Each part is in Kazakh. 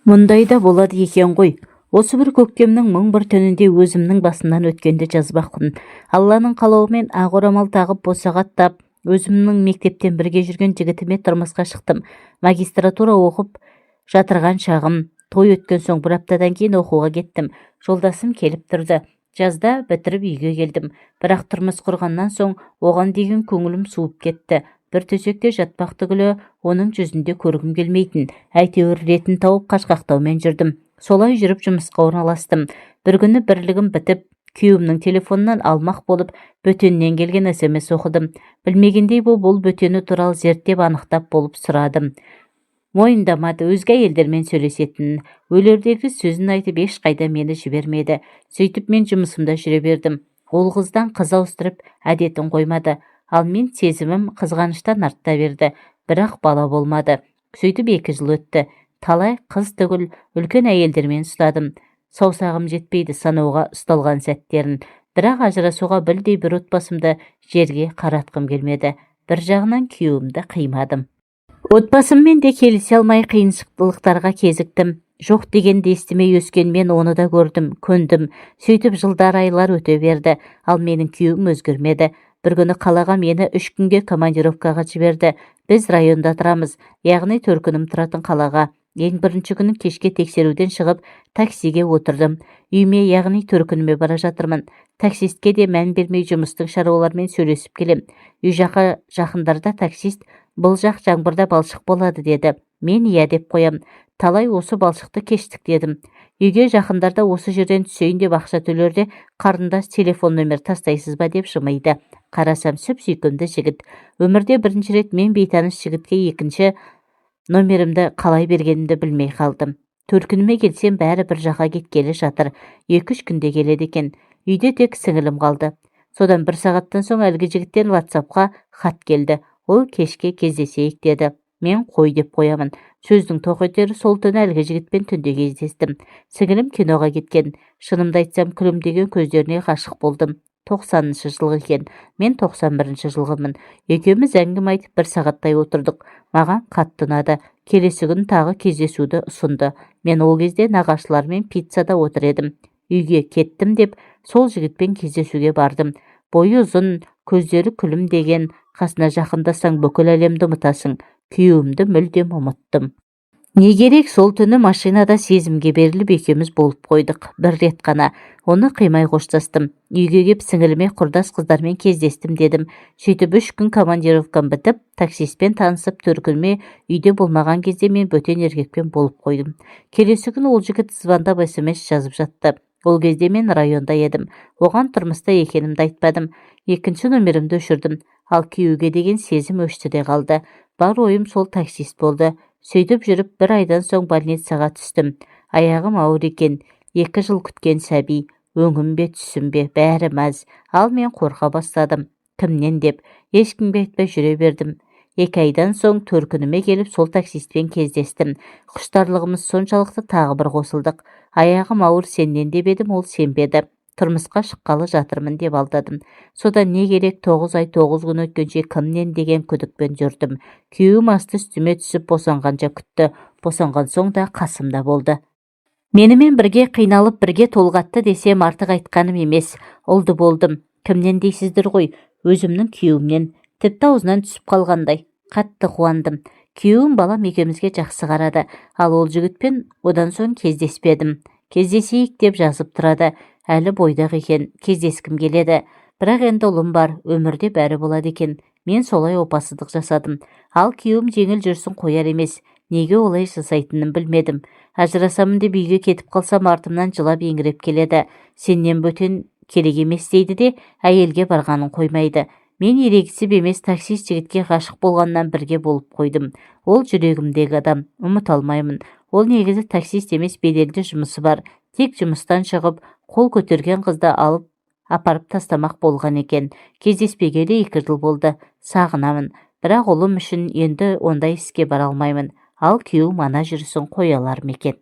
Мұндай да болады екен ғой. Осы бір көктемнің мың бір түнінде өзімнің басымнан өткенді жазбақпын. Алланың қалауымен ақ орамал тағып босағаттап, өзімнің мектептен бірге жүрген жігітіме тұрмысқа шықтым. Магистратура оқып жатырған шағым, той өткен соң бір аптадан кейін оқуға кеттім. Жолдасым келіп тұрды. Жазда бітіріп үйге келдім. Бірақ тұрмыс құрғаннан соң оған деген көңілім суып кетті. Бір төсекте жатпақ түгілі оның жүзінде көргім келмейтін. Әйтеуір ретін тауып қашқақтаумен жүрдім. Солай жүріп жұмысқа орналастым. Bir күні бірлігім бітіп, күйеуімнің телефонынан алмақ болып, бөтеннен келген SMS оқыдым. Білмегендей бұл бөтені туралы зерттеп анықтап болып сұрадым. Мойындамады, өзге әйелдермен сөйлесетінін. Өлердегі сөзін айтып ешқайда мені жібермеді. Сөйтіп мен жұмысымда жүре бердім. Ол қыздан қыз ауыстырып, әдетін қоймады. Ал мен сезімім қызғаныштан артта берді. Бірақ бала болмады. Сөйтіп 2 жыл өтті. Талай қыз түгіл үлкен әйелдермен ұстадым. Саусағым жетпейді санауға ұсталған сәттерін. Бірақ ажырасуға білдей бір отбасымды жерге қаратқым келмеді. Bir жағынан күйеуімді қимадым. Отбасыммен де келісе алмай қиыншылықтарға кезіктім. Жоқ дегенді естімей өскен мен оны да көрдім, көндім. Сөйтіп жылдар айлар өте берді. Ал менің күйеуім өзгермеді. Bir күні қалаға мені 3 күнге командировкаға жіберді. Біз районда тұрамыз, яғни Төркінім тұратын қалаға. Ең бірінші күні кешке тексеруден шығып, таксиге отырдым. Үйме, яғни Төркініме бара жатырмын. Таксистке де мән бермей жұмыстың шаруалармен сөйлесіп келем. Үй жаққа жақындарда таксист бұл жақ жаңбырда балшық болады деді. Мен иә деп қоям. Талай осы балшықты кештік дедім. Үйге жақындарда осы жерден түсейін деп ақша төлерде қарындас телефон нөмір тастайсыз ба деп жымиды. Қарасам сүп-сүйкімді жігіт. Өмірде бірінші рет мен бейтаныс жігітке екінші нөмірімді қалай бергенімді білмей қалдым. Төркініме келсем бәрі бір жаққа кеткелі жатыр. 2-3 күнде келеді екен. Үйде тек сіңілім қалды. Содан 1 сағаттан соң әлгі жігіттен WhatsAppқа хат келді. Ол кешке кездесейік деді. Мен қой деп қоямын. Сөздің тоқетері сол түні әлгі жігітпен түнде кездестім. Сіңілім киноға кеткен. Шынымды айтсам күлімдеген көздеріне ғашық болдым. 90-шы жыл екен. Мен 91-ші жылғымын. Екеуміз әңгіме айтып 1 сағаттай отырдық. Маған қатты ұнады. Келесі күн тағы кездесуді ұсынды. Мен ол кезде нағашылармен пиццада отыр едім. Үйге кеттім деп сол жігітпен кездесуге бардым. Бойы ұзын, көздері күлімдеген, қасына жақындасаң бүкіл әлемді ұмытасың. Күйеуімді мүлдем ұмыттым. Не керек, сол түні машинада сезімге беріліп екеуміз болып қойдық. Bir рет қана. Оны қимай қоштастым. Үйге кеп сіңіліме құрдас қыздармен кездестім дедім. Сөйтіп 3 күн командировкам бітіп, таксистпен танысып Төркініме үйде болмаған кезде мен бөтен еркекпен болып қойдым. Келесі күн ол жігіт звондап SMS жазып жатты. Ол кезде мен районда едім. Оған тұрмыста екенімді айтпадым. 2-ші нөмірімді өшірдім. Ал күйеуге деген сезім өшті де қалды. Бар ойым сол таксист болды. Сөйтіп жүріп 1 айдан соң больницаға түстім. Аяғым ауыр екен. 2 жыл күткен сәби. Өңім бе түсім бе бәрі мәз. Ал мен қорқа бастадым. Кімнен деп. Ешкімге айтпай жүре бердім. 2 айдан соң Төркініме келіп сол таксистпен кездестім. Құштарлығымыз соншалықты тағы бір қосылдық. Аяғым ауыр сеннен деп едім, ол сенбеді. Тұрмысқа шыққалы жатырмын деп алдадым. Содан не керек, 9 ай 9 күн өткенше кімнен деген күдікпен жүрдім. Күйеуім асты үстіме түсіп босанғанша күтті. Босанған соң да қасымда болды. Менімен бірге қиналып бірге толғатты десем артық айтқаным емес. Ұлды болдым. Кімнен дейсіздер ғой? Өзімнің күйеуімнен. Тіпті аузынан түсіп қалғандай. Қатты қуандым. Күйеуім балам екеумізге жақсы қарады. Ал ол жігітпен одан соң кездеспедім. Кездесейік деп жазып тұрады. Әлі бойдақ екен, кездескім келеді. Бірақ енді ұлым бар, өмірде бәрі болады екен. Мен солай опасыздық жасадым. Ал күйеуім жеңіл жүрсін қояр емес. Неге олай жасайтынын білмедім. Ажырасамын деп үйге кетіп қалсам артымнан жылап еңіреп келеді. Сеннен бөтен керек емес дейді де әйелге барғанын қоймайды. Мен ерегісіп емес таксист жігітке ғашық болғаннан бірге болып қойдым. Ол жүрегімдегі адам, ұмыта алмаймын. Ол негізі таксист емес, беделді жұмысы бар. Тек жұмыстан шығып, қол көтерген қызды алып апарып тастамақ болған екен. Кездеспегелі 2 жыл болды. Сағынамын. Бірақ ұлым үшін енді ондай іске бара алмаймын. Ал күйеуім ана жүрісін қоя алар ма екен?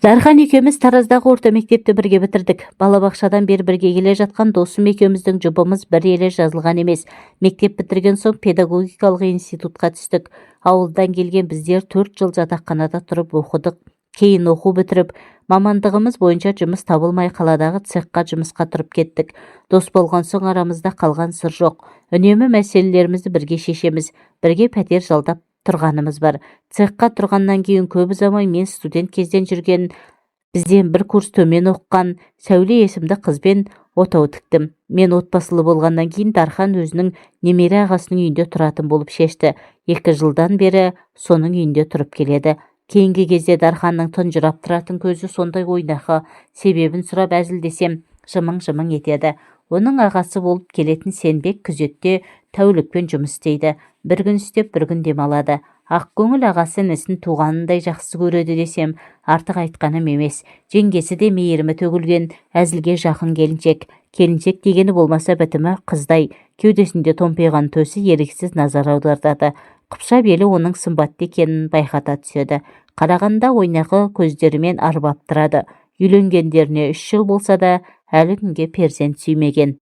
Дархан екеуміз Тараздағы орта мектепті бірге бітірдік. Балабақшадан бері бірге келе жатқан досым екеуміздің жұбымыз бір еле жазылған емес. Мектеп бітірген соң педагогикалық институтқа түстік. Ауылдан келген біздер 4 жыл жатақханада тұрып оқыдық. Кейін оқу бітіріп, мамандығымыз бойынша жұмыс табылмай қаладағы цехқа жұмысқа тұрып кеттік. Дос болған соң арамызда қалған сыр жоқ. Үнемі мәселелерімізді бірге шешеміз, бірге пәтер жалдап тұрғанымыз бар. Цехқа тұрғаннан кейін көп ұзамай мен студент кезден жүрген, бізден бір курс төмен оққан Сәуле есімді қызбен отау тіктім. Мен отбасылы болғаннан кейін Дархан өзінің немере ағасының үйінде тұратын болып шешті. 2 жылдан бері соның үйінде тұрып келеді. Кейінгі кезде Дарханның тұнжырап тұратын көзі сондай ойнақы, себебін сұрап әзілдесем жымың-жымың етеді. Оның ағасы болып келетін Сенбек күзетте тәулікпен жұмыс істейді. Бір күн істеп, бір күн демалады. Ақкөңіл ағасы інісін туғанындай жақсы көреді десем, артық айтқаным емес. Жеңгесі де мейірімі төгілген, әзілге жақын келіншек. Келіншек дегені болмаса бітімі қыздай, кеудесінде томпиған төсі еріксіз назар аудартады. Қыпша белі оның сымбатты екенін байқата түседі. Қарағанда ойнақы көздерімен арбап тұрады. Үйленгендеріне 3 жыл болса да, әлі күнге перзент сүймеген.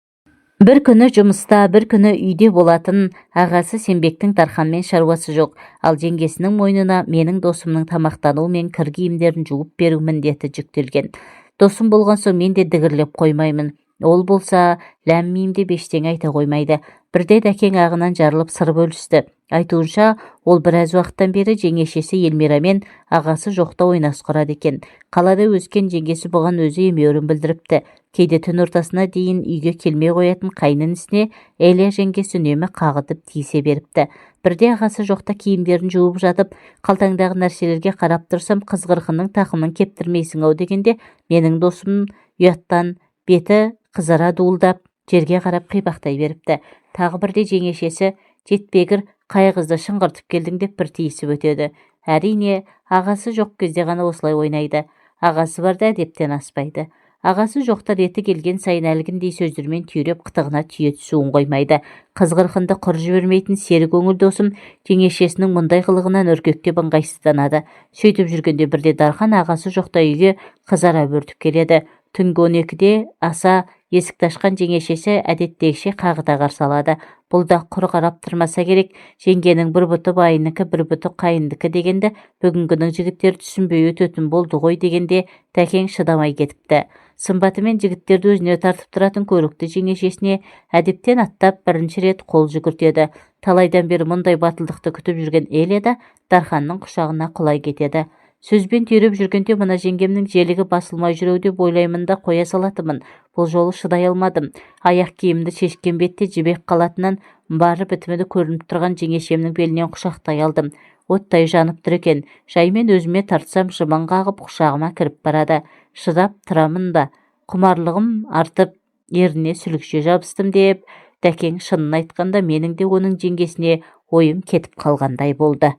Бір күні жұмыста, бір күні үйде болатын ағасы Сенбектің Дарханмен шаруасы жоқ. Ал жеңгесінің мойнына менің досымның тамақтануы мен кір киімдерін жуып беру міндеті жүктелген. Досым болған соң мен де дігірлеп қоймаймын. Ол болса, ләм-мим деп ештеңе айта қоймайды. Бірде дәкең ағынан жарылып сыр бөлісті. Айтуынша, ол біраз уақыттан бері жеңешесі Елмирамен ағасы жоқта ойнас құрады екен. Қалада өскен жеңгесі бұған өзі емеурін білдіріпті. Кейде түн ортасына дейін үйге келмей қоятын қайнінісіне Элия жеңгесі үнемі қағытып тиісе беріпті. Бірде ағасы жоқта киімдерін жуып жатып, қалтаңдағы нәрселерге қарап тұрсам, қызғырқының тақымын кептірмейсің-ау дегенде, менің досым ұяттан беті қызара дуылдап, жерге қарап қипақтай беріпті. Тағы бірде жеңешесі жетпегір қай қызды шыңғыртып келдің деп бір тиісіп өтеді. Әрине, ағасы жоқ кезде ғана осылай ойнайды. Ағасы барда әдептен аспайды. Ағасы жоқта реті келген сайын әлгіндей сөздермен түйреп қытығына түйе түсуін қоймайды. Қызғырқынды құр жібермейтін сері көңіл досым жеңешесінің мұндай қылығынан үркектеп ыңғайсызданады. Сөйтіп жүргенде бірде Дархан ағасы жоқта үйге қызара бөртіп келеді. Түнгі 12-де аса есікті ашқан жеңешесі әдеттегіше қағыта қарсы алады. Бұл да құр қарап тұрмаса керек. Жеңгенің бір бұты байынікі, бір бұты қайындікі дегенде, бүгінгінің жігіттер түсінбей өтетін болды ғой дегенде тәкең шыдамай кетіпті. Сымбатымен жігіттерді өзіне тартып тұратын көрікті жеңешесіне әдептен аттап бірінші рет қол жүгіртеді. Талайдан бері мұндай батылдықты күтіп жүрген Элия да Дарханның құшағына құлай кетеді. Сөзбен түйреп жүргенде мына жеңгемнің желігі басылмай жүреу деп ойлаймын да қоя салатымын. Бұл жолы шыдай алмадым. Аяқ киімді шешкен бетте жібек қалатынан бары бітімді көрініп тұрған жеңешемнің белінен құшақтай алдым. Оттай жанып тұр екен. Жаймен өзіме тартсам жымың қағып құшағыма кіріп барады. Шыдап тұрамын да. Құмарлығым артып, еріне сүлікше жабыстым деп, дәкең шынын айтқанда менің де оның жеңгесіне ойым кетіп қалғандай болды.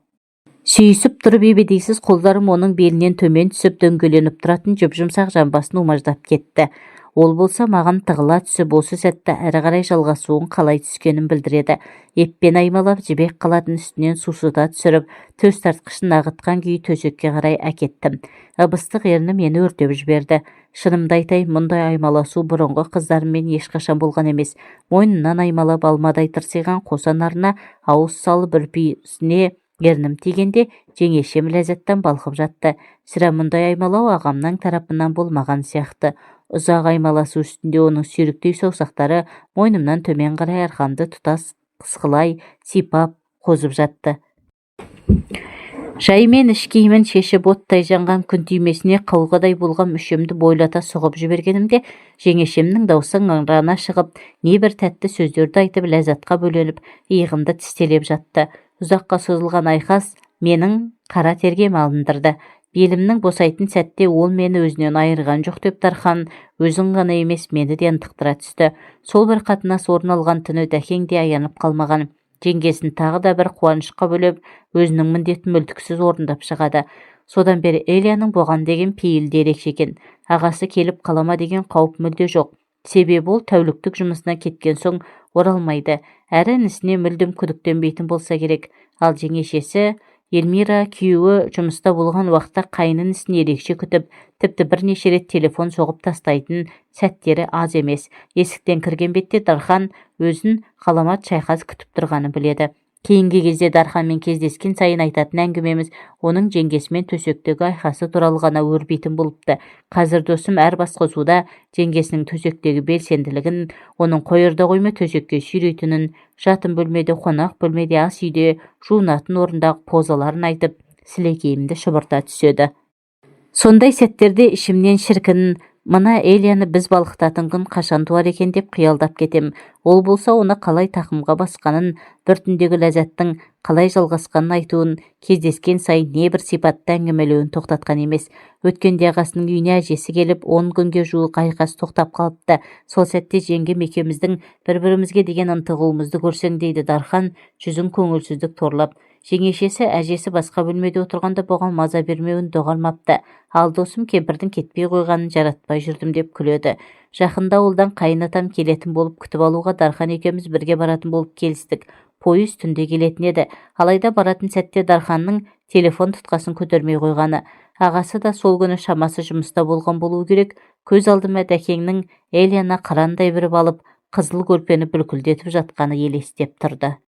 Сүйісіп тұрып ебедейсіз қолдарым оның белінен төмен түсіп дөңгеленіп тұратын жұп-жұмсақ жамбасын умаждап кетті. Ол болса маған тығыла түсіп осы сәтті әрі қарай жалғасуын қалай түскенін білдіреді. Еппен аймалап жібек қалатын үстінен сусыта түсіріп, төс тартқышын ағытқан күйі төсекке қарай әкеттім. Ыбыстық ерні мені өртеп жіберді. Шынымды айтайын, мұндай аймаласу бұрынғы қыздарыммен ешқашан болған емес. Мойнынан аймалап алмадай тырсиған қосанарына ауыз салып үрписіне ернім тигенде жеңешем ләззаттан балқып жатты. Сірә мұндай аймалау ағамның тарапынан болмаған сияқты. Ұзақ аймаласу үстінде оның сүйріктей саусақтары мойнымнан төмен қарай арқамды тұтас қысқылай сипап қозып жатты. Жаймен іш киімін шешіп оттай жанған күн түймесіне қауғадай болған мүшемді бойлата соғып жібергенімде жеңешемнің даусы ыңырана шығып, небір тәтті сөздерді айтып ләззатқа бөленіп, иығымды тістелеп жатты. Ұзаққа созылған айқас менің қара тергем алындырды. Белімнің босайтын сәтте ол мені өзінен айырған жоқ деп Дархан өзін ғана емес мені де ынтықтыра түсті. Сол бір қатынас орын алған түні дәкең де аянып қалмаған. Жеңгесін тағы да бір қуанышқа бөлеп, өзінің міндетін мүлтіксіз орындап шығады. Содан бері Элияның бұған деген пейілі ерекше екен. Ағасы келіп қалама деген қауіп мүлде жоқ. Себебі ол тәуліктік жұмысына кеткен соң оралмайды. Әрі інісіне мүлдем күдіктенбейтін болса керек. Ал жеңешесі Эльмира күйеуі жұмыста болған уақытта қайнын ісін ерекше күтіп, тіпті бірнеше рет телефон соғып тастайтын сәттері аз емес. Есіктен кірген бетте Дархан өзін ғаламат шайқас күтіп тұрғаны біледі. Кейінгі кезде Дарханмен кездескен сайын айтатын әңгімеміз оның жеңгесімен төсектегі айқасы туралы ғана өрбитін болыпты. Қазір досым әр басқосуда жеңгесінің төсектегі белсенділігін, оның қойырда қойма төсекке сүйрейтінін, жатын бөлмеде, қонақ бөлмеде, ас үйде жуынатын орындағы позаларын айтып, сілекейімді шұбырта түседі. Сондай сәттерде ішімнен шіркін, мына Элияны біз балықтатын күн қашан туар екен деп қиялдап кетем. Ол болса оны қалай тақымға басқанын, бір түндегі ләззаттың қалай жалғасқанын айтуын, кездескен сайын небір сипатты әңгімелеуін тоқтатқан емес. Өткенде ағасының үйіне әжесі келіп, 10 күнге жуық айқас тоқтап қалыпты. Сол сәтте жеңгем екеуміздің бір-бірімізге деген ынтығуымызды көрсең, дейді Дархан, жүзін көңілсіздік торлап. Жеңешесі әжесі басқа бөлмеде отырғанда бұған маза бермеуін доғармапты. Ал досым кемпірдің кетпей қойғанын жаратпай жүрдім деп күледі. Жақында ауылдан қайынатам келетін болып күтіп алуға Дархан екеуміз бірге баратын болып келістік. Пойыз түнде келетін еді. Алайда баратын сәтте Дарханның телефон тұтқасын көтермей қойғаны. Ағасы да сол күні шамасы жұмыста болған болуы керек. Көз алдыма дәкеңнің Элияны қырандай біріп алып, қызыл көрпені бүлкілдетіп жатқаны елестеп тұрды.